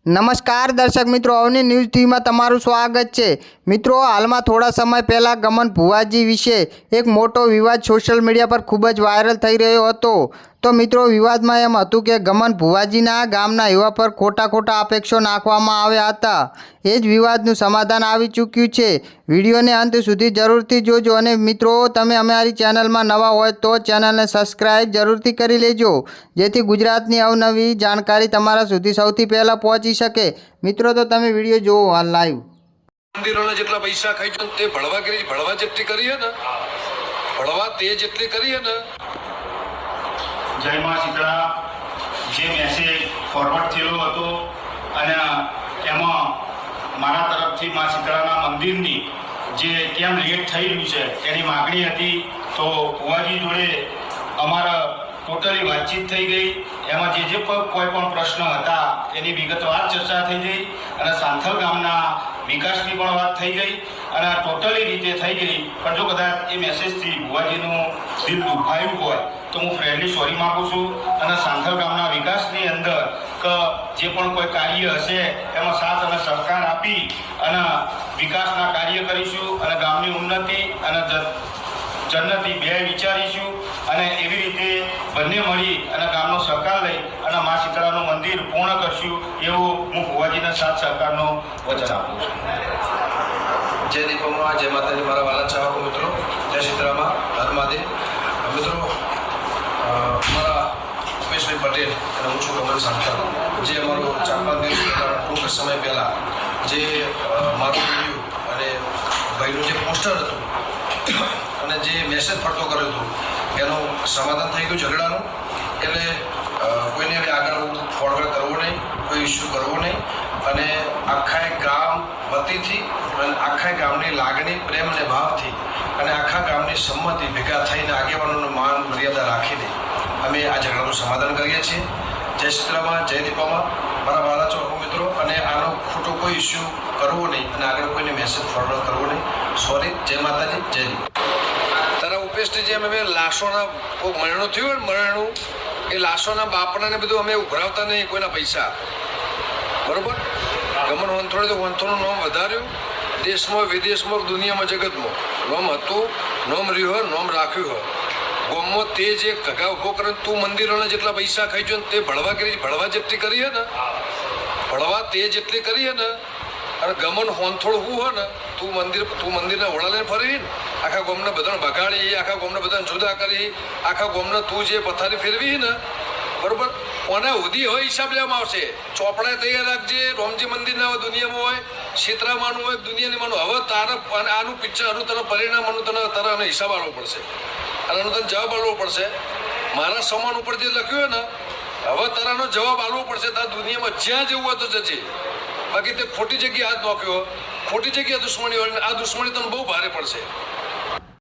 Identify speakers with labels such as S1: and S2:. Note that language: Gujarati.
S1: નમસ્કાર દર્શક મિત્રો, અવની ન્યૂઝ ટીવીમાં તમારું સ્વાગત છે। મિત્રો, હાલમાં થોડા સમય પહેલાં ગમન ભુવાજી વિશે એક મોટો વિવાદ સોશિયલ મીડિયા પર ખૂબ જ વાયરલ થઈ રહ્યો હતો। તો મિત્રો, વિવાદમાં એમ હતું કે ગમન ભુવાજીના ગામના યુવા પર ખોટા આક્ષેપો નાખવામાં આવ્યા હતા। એ જ વિવાદનું સમાધાન આવી ચૂક્યું છે। વિડીયોને અંત સુધી જરૂરથી જોજો અને મિત્રો, તમે અમારી ચેનલમાં નવા હોય તો ચેનલને સબસ્ક્રાઈબ જરૂરથી કરી લેજો, જેથી ગુજરાતની અવનવી જાણકારી તમારા સુધી સૌથી પહેલાં પહોંચી શકે। મિત્રો, તો તમે વિડીયો જોવો હાલ લાઈવ।
S2: મંદિરોના જેટલા પૈસા ખાઈ છે તે ભળવા જેટલી કરી હે ને, ભળવા તે જેટલી કરી હે ને।
S3: જય માં શીતળા જે મેસેજ ફોરવર્ડ થયેલો હતો અને એમાં મારા તરફથી માં શીતળાના મંદિરની જે કેમ લેટ થઈ રહ્યું છે એની માગણી હતી। તો ભુવાજી જોડે અમારા ટોટલી વાતચીત થઈ ગઈ। એમાં જે કોઈ પણ પ્રશ્ન હતા એની વિગતવાર ચર્ચા થઈ ગઈ અને સાંથલ ગામના વિકાસની પણ વાત થઈ ગઈ અને ટોટલી રીતે થઈ ગઈ। પણ જો કદાચ એ મેસેજથી ભુવાજીનું દિલ દુભાયું હોય તો હું ફ્રેન્ડલી સોરી માગું છું અને સાંથલ ગામના વિકાસની અંદર કે જે પણ કોઈ કાર્ય હશે એમાં સાથ અને સહકાર આપી અને વિકાસના કાર્ય કરીશું અને ગામની ઉન્નતિ અને જન્નતી બે વિચારીશું અને એવી રીતે બંને મળી અને ગામનો સહકાર લઈ અને મા શીતળાનું મંદિર પૂર્ણ કરશું એવું હું ભુવાજીના સાથ સહકારનો વચન આપું છું।
S2: જય દીપોમાં, જય માતાજી, મારા વાલા ચાહકો મિત્રો, જય શીતળામાં, હરમાદેવ મિત્રો। મારા ઉમેશભાઈ પટેલ અને હું છું ગમન સાંથલ, જે અમારો 4-5 દિવસ પહેલાં ટૂંક સમય પહેલાં જે મારું વિડીયો અને ભાઈનું જે પોસ્ટર હતું અને જે મેસેજ ફરતો કર્યો હતો એનું સમાધાન થઈ ગયું ઝઘડાનું। એટલે કોઈને હવે આગળ ફોરવર્ડ કરવો નહીં, કોઈ ઇસ્યુ કરવો નહીં અને આખા ગામ વતીથી અને આખા ગામની લાગણી, પ્રેમ અને ભાવથી અને આખા ગામની સંમતિ ભેગા થઈને આગેવાનોનું માન મર્યાદા રાખીને અમે આ ઝઘડાનું સમાધાન કરીએ છીએ। જય શીતળામાં, જય દીપામાં, મારા વાલા ચોકો મિત્રો, અને આનો ખોટો કોઈ ઇસ્યુ કરવો નહીં અને આગળ કોઈને મેસેજ ફોરવર્ડ કરવો નહીં। સોરી, જય માતાજી, જય દીપા। તારા ઉપેશની જેમ અમે લાશોના કોઈ મરણું થયું ને, મરણું એ લાશોના બાપડાને બધું અમે ઉભરાવતા નહીં કોઈના પૈસા, બરોબર? ગમન વંથોડે તો વંથોનું નામ વધાર્યું દેશમાં, વિદેશમાં, દુનિયામાં, જગતમાં નામ હતું, નામ રહ્યું હોય, નામ રાખ્યું હોય। ગોમમાં તે જે ઘગા ઉભો કરે તું મંદિરોના જેટલા પૈસા ખાઈ છે તે ભળવા જેટલી કરી હે ને, ભળવા તે જેટલી કરી હે ને। અને ગમન હોંથોડ હું હોય ને, તું મંદિરના વડા લઈને ફરી ને, આખા ગોમને બધાને બગાડી, આખા ગોમને બધાને જુદા કરી, આખા ગોમને તું જે પથારી ફેરવી ને, બરોબર? કોને ઉધી હોય હિસાબ લેવામાં આવશે। ચોપડા તૈયાર રાખજે, રોમજી મંદિરના હોય, દુનિયામાં હોય, શીતળામાનું હોય, દુનિયાની માનું। હવે તારે આનું પિક્ચર, આનું તને પરિણામ, આનું તને તારા હિસાબ આપવો પડશે અને આનો તને જવાબ આપવો પડશે। મારા સમાન ઉપર જે લખ્યું હોય ને, હવે તારાનો જવાબ આપવો પડશે। તારા દુનિયામાં જ્યાં જવું હોય તો જજે, બાકી તે ખોટી જગ્યાએ હાથ નોખ્યો, ખોટી જગ્યાએ દુશ્મની હોય, આ દુશ્મની તને બહુ ભારે પડશે।